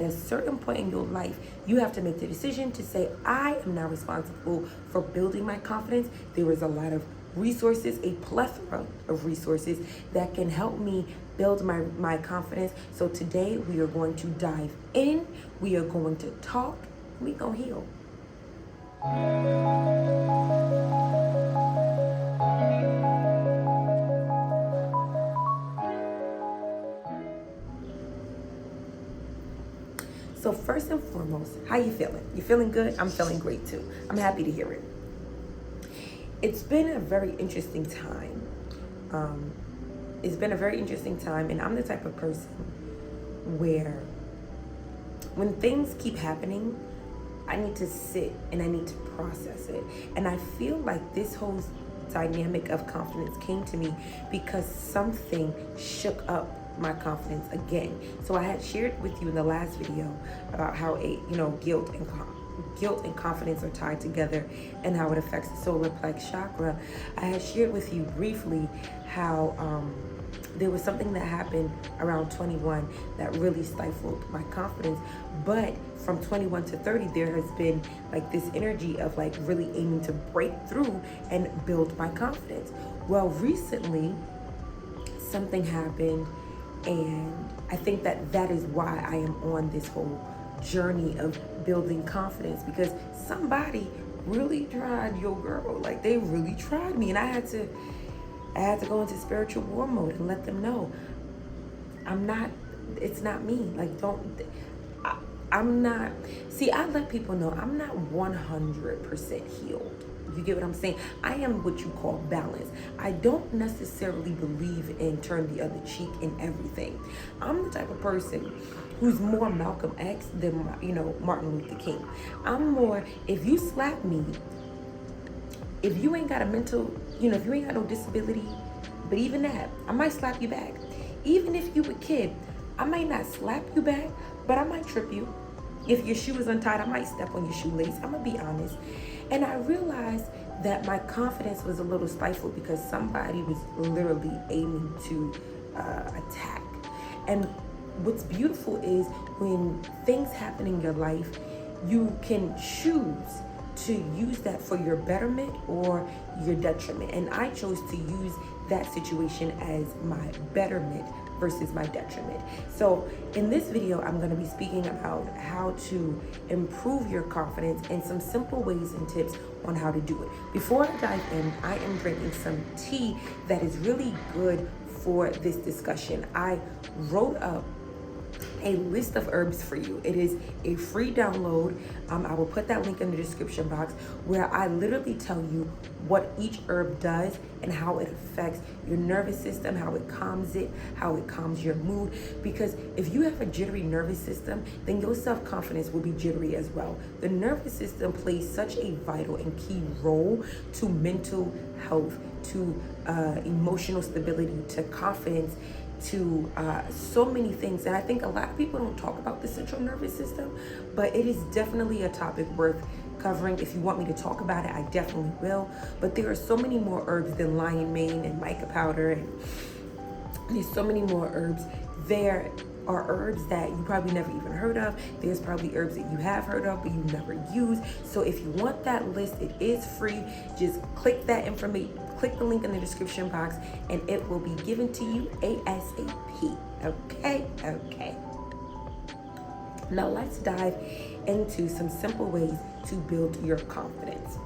a certain point in your life, you have to make the decision to say, I am now responsible for building my confidence. There is a lot of resources, a plethora of resources that can help me build my confidence. So today we are going to dive in, we are going to talk, we gonna heal. So first and foremost, how you feeling? You feeling good? I'm feeling great too. I'm happy to hear it. It's been a very interesting time. And I'm the type of person where when things keep happening, I need to sit and I need to process it. And I feel like this whole dynamic of confidence came to me because something shook up my confidence again. So I had shared with you in the last video about how guilt and confidence are tied together and how it affects the solar plex chakra. I had shared with you briefly how there was something that happened around 21 that really stifled my confidence. But from 21 to 30, there has been like this energy of like really aiming to break through and build my confidence. Well, recently something happened, and I think that is why I am on this whole journey of building confidence, because somebody really tried your girl. Like, they really tried me, and I had to go into spiritual war mode and let them know it's not me. Like, I let people know I'm not 100% healed. You get what I'm saying? I am what you call balanced. I don't necessarily believe in turn the other cheek in everything. I'm the type of person who's more Malcolm X than, Martin Luther King. I'm more, if you slap me, if you ain't got a mental, if you ain't got no disability, but even that, I might slap you back. Even if you a kid, I might not slap you back, but I might trip you. If your shoe is untied, I might step on your shoelace. I'm gonna be honest. And I realized that my confidence was a little stifled because somebody was literally aiming to attack. And what's beautiful is when things happen in your life, you can choose to use that for your betterment or your detriment. And I chose to use that situation as my betterment versus my detriment. So in this video, I'm going to be speaking about how to improve your confidence and some simple ways and tips on how to do it. Before I dive in, I am drinking some tea that is really good for this discussion. I wrote up a list of herbs for you. It is a free download. I will put that link in the description box, where I literally tell you what each herb does and how it affects your nervous system, how it calms it, how it calms your mood. Because if you have a jittery nervous system, then your self-confidence will be jittery as well. The nervous system plays such a vital and key role to mental health, to emotional stability, to confidence, to so many things. And I think a lot of people don't talk about the central nervous system, but it is definitely a topic worth covering. If you want me to talk about it, I definitely will. But there are so many more herbs than lion mane and mica powder, and there's so many more herbs. There are herbs that you probably never even heard of. There's probably herbs that you have heard of but you never use. So if you want that list, it is free. Just click that information, click the link in the description box, and it will be given to you ASAP. Okay. Now let's dive into some simple ways to build your confidence.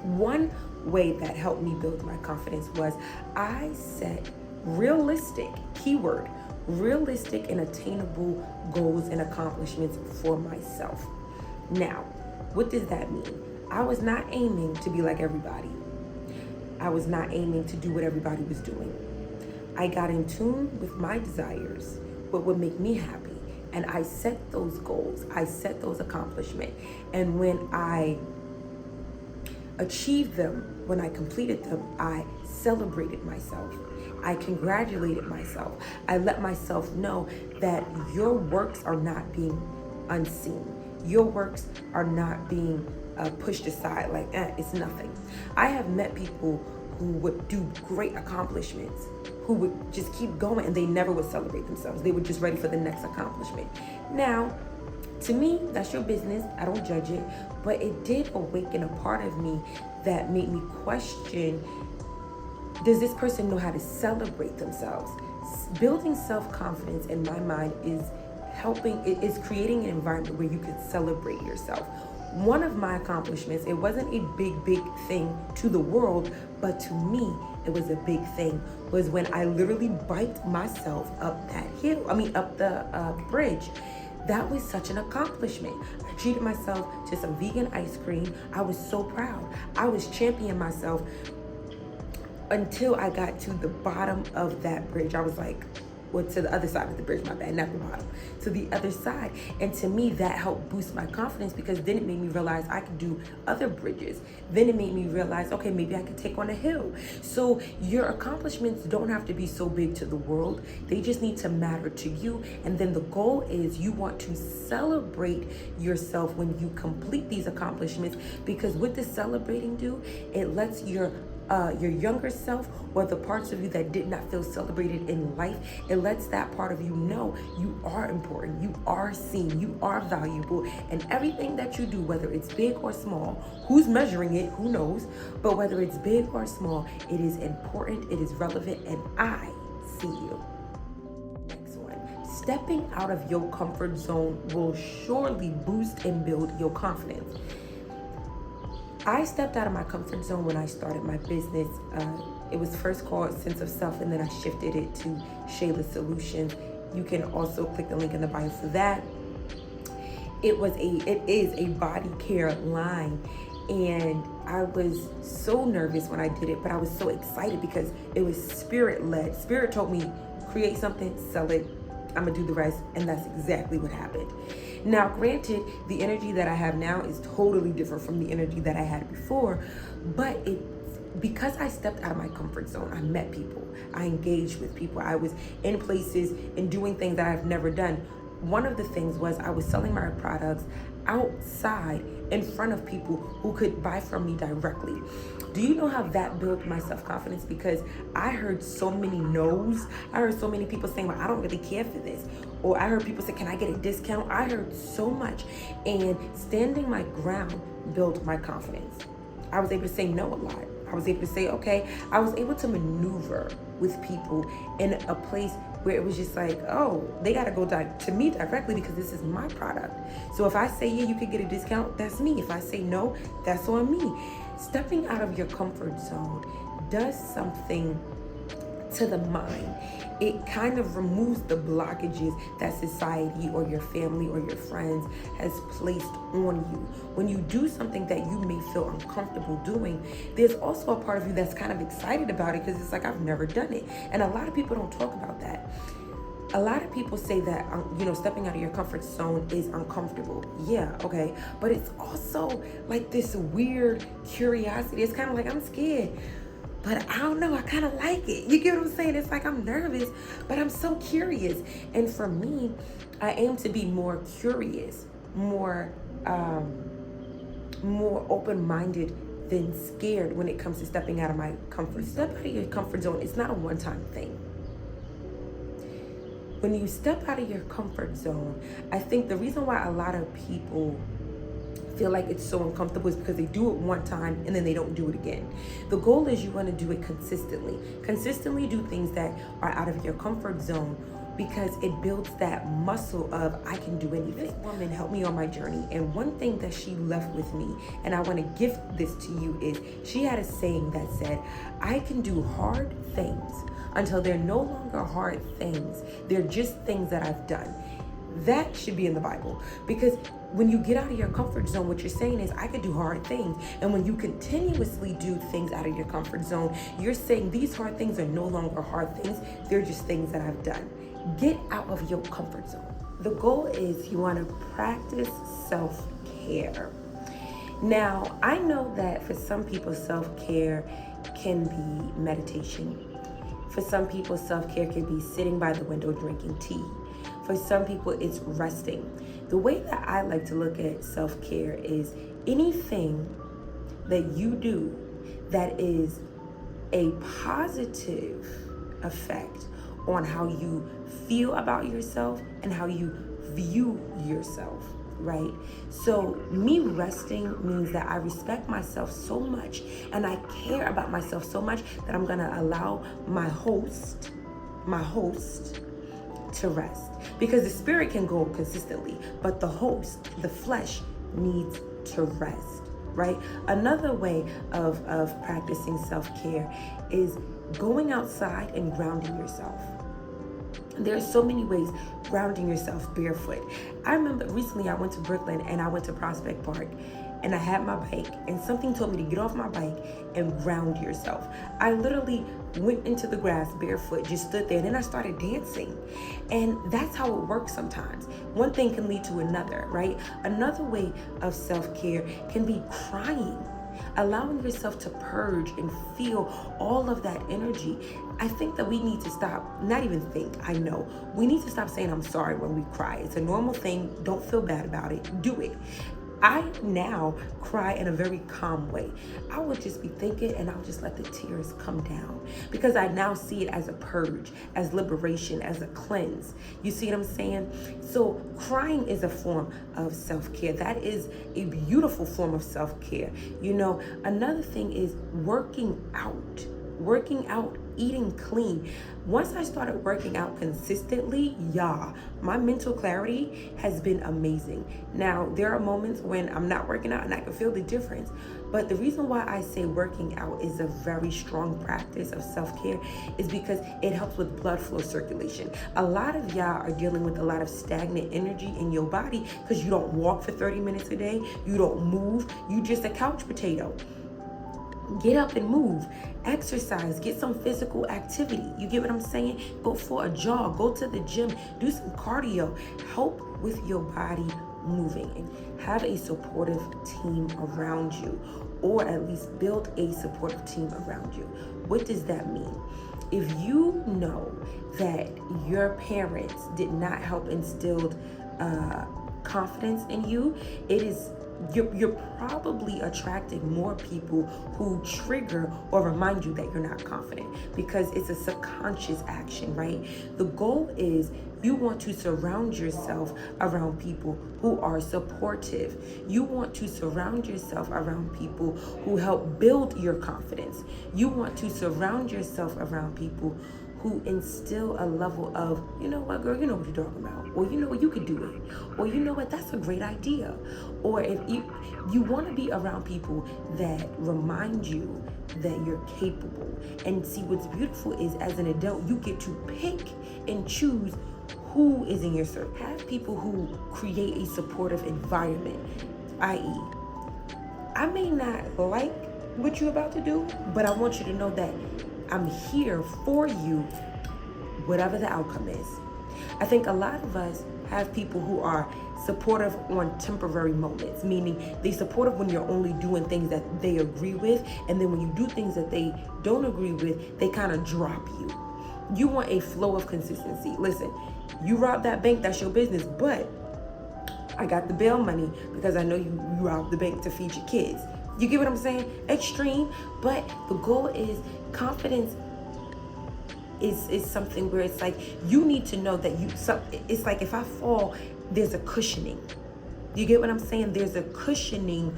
One way that helped me build my confidence was I set realistic, keyword, realistic and attainable goals and accomplishments for myself. Now, what does that mean? I was not aiming to be like everybody. I was not aiming to do what everybody was doing. I got in tune with my desires, what would make me happy, and I set those goals. I set those accomplishments. And when I achieved them, when I completed them, I celebrated myself. I congratulated myself. I let myself know that your works are not being unseen. Your works are not being pushed aside like, it's nothing. I have met people who would do great accomplishments, who would just keep going, and they never would celebrate themselves. They were just ready for the next accomplishment. Now, to me, that's your business. I don't judge it, but it did awaken a part of me that made me question, does this person know how to celebrate themselves? Building self-confidence, in my mind, is creating an environment where you can celebrate yourself. One of my accomplishments, it wasn't a big thing to the world, but to me, it was a big thing, was when I literally biked myself up up the bridge. That was such an accomplishment. I treated myself to some vegan ice cream. I was so proud. I was championing myself until I got to the bottom of that bridge. I was like, well, to the other side of the bridge, my bad, not the bottom, to the other side. And to me, that helped boost my confidence, because then it made me realize I could do other bridges. Then it made me realize, okay, maybe I could take on a hill. So your accomplishments don't have to be so big to the world. They just need to matter to you. And then the goal is you want to celebrate yourself when you complete these accomplishments, because what does celebrating do? It lets your younger self, or the parts of you that did not feel celebrated in life, it lets that part of you know you are important, you are seen, you are valuable, and everything that you do, whether it's big or small, who's measuring it, who knows, but whether it's big or small, it is important, it is relevant, and I see you. Next one, stepping out of your comfort zone will surely boost and build your confidence. I stepped out of my comfort zone when I started my business. It was first called Sense of Self, and then I shifted it to Shayla Solutions. You can also click the link in the bio for that. It is a body care line, and I was so nervous when I did it, but I was so excited because it was spirit-led. Spirit told me, create something, sell it, I'm gonna do the rest, and that's exactly what happened. Now, granted, the energy that I have now is totally different from the energy that I had before, but because I stepped out of my comfort zone, I met people, I engaged with people, I was in places and doing things that I've never done. One of the things was I was selling my products outside in front of people who could buy from me directly. Do you know how that built my self-confidence? Because I heard so many no's. I heard so many people saying, well, I don't really care for this. Or I heard people say, can I get a discount? I heard so much. And standing my ground built my confidence. I was able to say no a lot. I was able to say, okay. I was able to maneuver with people in a place where it was just like, oh, they got to go to me directly because this is my product. So if I say, yeah, you could get a discount, that's me. If I say no, that's on me. Stepping out of your comfort zone does something to the mind. It kind of removes the blockages that society or your family or your friends has placed on you. When you do something that you may feel uncomfortable doing, there's also a part of you that's kind of excited about it because it's like, I've never done it. And a lot of people don't talk about that. A lot of people say that, stepping out of your comfort zone is uncomfortable. Yeah, okay. But it's also like this weird curiosity. It's kind of like, I'm scared, but I don't know, I kind of like it. You get what I'm saying? It's like I'm nervous, but I'm so curious. And for me, I aim to be more curious, more open-minded than scared when it comes to stepping out of my comfort. Step out of your comfort zone. It's not a one-time thing. When you step out of your comfort zone, I think the reason why a lot of people feel like it's so uncomfortable is because they do it one time and then they don't do it again. The goal is you want to do it consistently. Consistently do things that are out of your comfort zone, because it builds that muscle of, I can do anything. This woman helped me on my journey, and one thing that she left with me, and I want to gift this to you, is she had a saying that said, I can do hard things until they're no longer hard things. They're just things that I've done. That should be in the Bible, because when you get out of your comfort zone, what you're saying is, I could do hard things. And when you continuously do things out of your comfort zone, you're saying these hard things are no longer hard things. They're just things that I've done. Get out of your comfort zone. The goal is you want to practice self-care. Now, I know that for some people, self-care can be meditation. For some people, self-care can be sitting by the window drinking tea. For some people, it's resting. The way that I like to look at self-care is anything that you do that is a positive effect on how you feel about yourself and how you view yourself, right? So me resting means that I respect myself so much and I care about myself so much that I'm gonna allow my host to rest, because the spirit can go consistently, but the host, the flesh, needs to rest, right? Another way of practicing self-care is going outside and grounding yourself. There's so many ways grounding yourself barefoot. I remember recently I went to Brooklyn and I went to Prospect Park and I had my bike and something told me to get off my bike and ground yourself. I literally went into the grass barefoot, just stood there, and then I started dancing. And that's how it works sometimes. One thing can lead to another, right? Another way of self-care can be crying. Allowing yourself to purge and feel all of that energy. I think that we need to stop, not even think, I know. We need to stop saying I'm sorry when we cry. It's a normal thing. Don't feel bad about it. Do it. I now cry in a very calm way. I would just be thinking and I'll just let the tears come down because I now see it as a purge, as liberation, as a cleanse. You see what I'm saying? So crying is a form of self-care. That is a beautiful form of self-care. You know, another thing is working out, eating clean. Once I started working out consistently, my mental clarity has been amazing. Now, there are moments when I'm not working out and I can feel the difference. But the reason why I say working out is a very strong practice of self-care is because it helps with blood flow circulation. A lot of y'all are dealing with a lot of stagnant energy in your body because you don't walk for 30 minutes a day. You don't move. You just a couch potato. Get up and move, exercise, get some physical activity. You get what I'm saying? Go for a jog, go to the gym, do some cardio. Help with your body moving and have a supportive team around you, or at least build a supportive team around you. What does that mean? If you know that your parents did not help instill confidence in you, you're probably attracting more people who trigger or remind you that you're not confident, because it's a subconscious action, right? The goal is you want to surround yourself around people who are supportive. You want to surround yourself around people who help build your confidence. You want to surround yourself around people who instill a level of, you know what, girl, you know what you're talking about. Or you know what, you could do it. Or you know what, that's a great idea. Or if you want to be around people that remind you that you're capable. And see, what's beautiful is as an adult, you get to pick and choose who is in your circle. Have people who create a supportive environment, i.e., I may not like what you're about to do, but I want you to know that I'm here for you, whatever the outcome is. I think a lot of us have people who are supportive on temporary moments, meaning they supportive when you're only doing things that they agree with, and then when you do things that they don't agree with, they kind of drop you. You want a flow of consistency. Listen, you rob that bank, that's your business, but I got the bail money because I know you robbed the bank to feed your kids. You get what I'm saying? Extreme, but the goal is confidence is something where it's like you need to know that it's like if I fall, there's a cushioning. You get what I'm saying? There's a cushioning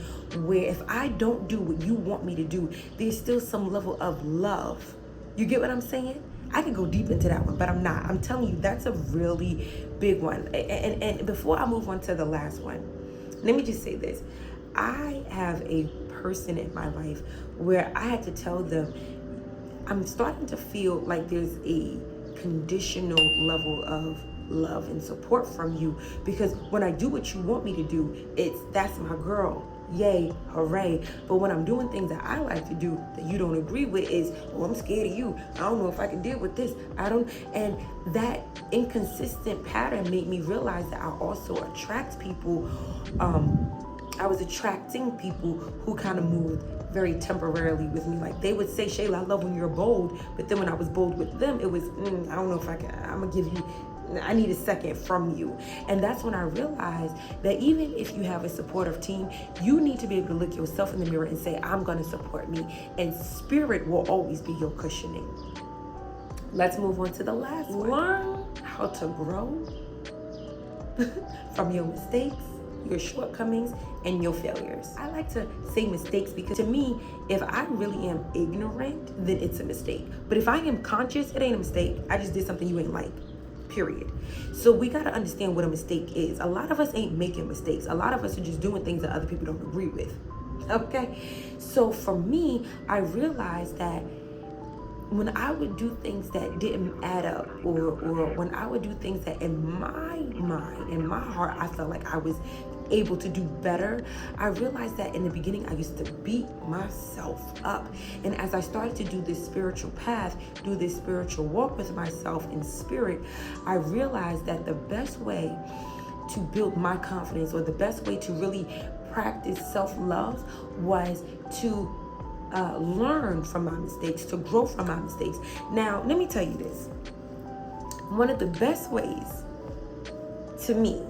where if I don't do what you want me to do, there's still some level of love. You get what I'm saying? I could go deep into that one, but I'm not. I'm telling you, that's a really big one. And before I move on to the last one, let me just say this. I have a person in my life where I had to tell them, I'm starting to feel like there's a conditional level of love and support from you, because when I do what you want me to do, that's my girl. Yay, hooray. But when I'm doing things that I like to do that you don't agree with is, I'm scared of you. I don't know if I can deal with this. And that inconsistent pattern made me realize that I also attract people. I was attracting people who kind of moved very temporarily with me. Like they would say, Shayla, I love when you're bold. But then when I was bold with them, it was, I don't know if I can, I'm gonna give you I need a second from you. And that's when I realized that even if you have a supportive team, you need to be able to look yourself in the mirror and say, I'm going to support me. And spirit will always be your cushioning. Let's move on to the last one. Learn how to grow from your mistakes, your shortcomings, and your failures. I like to say mistakes because to me, if I really am ignorant, then it's a mistake. But if I am conscious, it ain't a mistake. I just did something you ain't like. Period. So we got to understand what a mistake is. A lot of us ain't making mistakes. A lot of us are just doing things that other people don't agree with. Okay? So for me, I realized that when I would do things that didn't add up, or when I would do things that in my mind, in my heart, I felt like I was able to do better, I realized that in the beginning I used to beat myself up. And as I started to do this spiritual path, do this spiritual walk with myself in spirit, I realized that the best way to build my confidence, or the best way to really practice self-love, was to learn from my mistakes, to grow from my mistakes. Now, let me tell you this. One of the best ways to me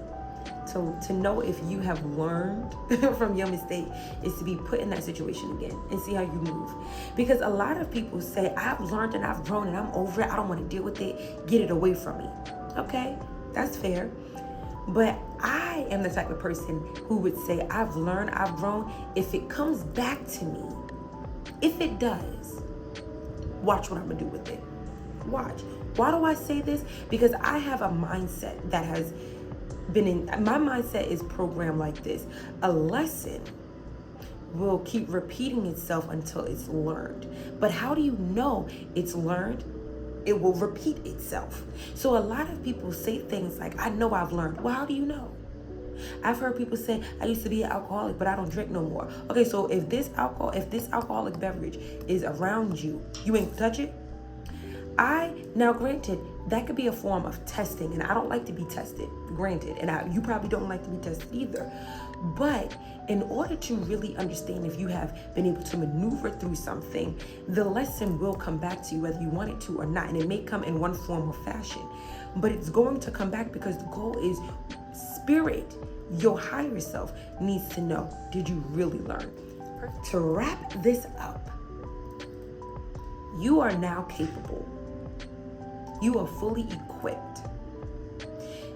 to know if you have learned from your mistake is to be put in that situation again and see how you move. Because a lot of people say, I've learned and I've grown and I'm over it. I don't want to deal with it. Get it away from me. Okay, that's fair. But I am the type of person who would say, I've learned, I've grown. If it comes back to me, if it does, watch what I'm gonna do with it. Watch. Why do I say this? Because I have a mindset that has been in, my mindset is programmed like this. A lesson will keep repeating itself until it's learned. But how do you know it's learned? It will repeat itself. So a lot of people say things like, I know I've learned. Well, how do you know? I've heard people say, I used to be an alcoholic, but I don't drink no more. Okay, so if this alcoholic beverage is around you, you ain't touch it. Now granted, that could be a form of testing, and I don't like to be tested, granted, and you probably don't like to be tested either. But in order to really understand if you have been able to maneuver through something, the lesson will come back to you whether you want it to or not, and it may come in one form or fashion, but it's going to come back because the goal is spirit. Your higher self needs to know, did you really learn? To wrap this up, you are now capable. You are fully equipped.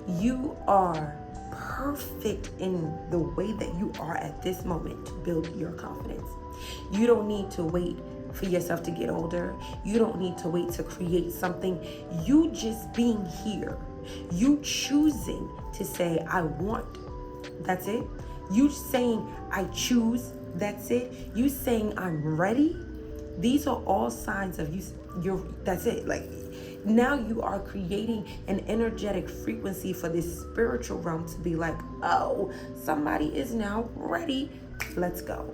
You are perfect in the way that you are at this moment to build your confidence. You don't need to wait for yourself to get older. You don't need to wait to create something. You just being here. You choosing to say, I want. That's it. You saying, I choose. That's it. You saying, I'm ready. These are all signs of that's it. Like, now you are creating an energetic frequency for this spiritual realm to be like, oh, somebody is now ready. Let's go.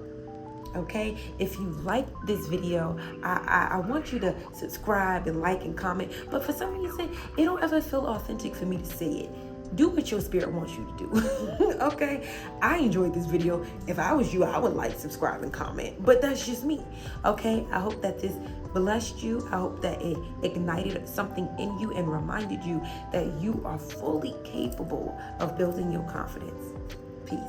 Okay, if you like this video, I want you to subscribe and like and comment. But for some reason, it don't ever feel authentic for me to say it. Do what your spirit wants you to do. Okay, I enjoyed this video. If I was you, I would like, subscribe, and comment. But that's just me. Okay, I hope that this blessed you. I hope that it ignited something in you and reminded you that you are fully capable of building your confidence. Peace.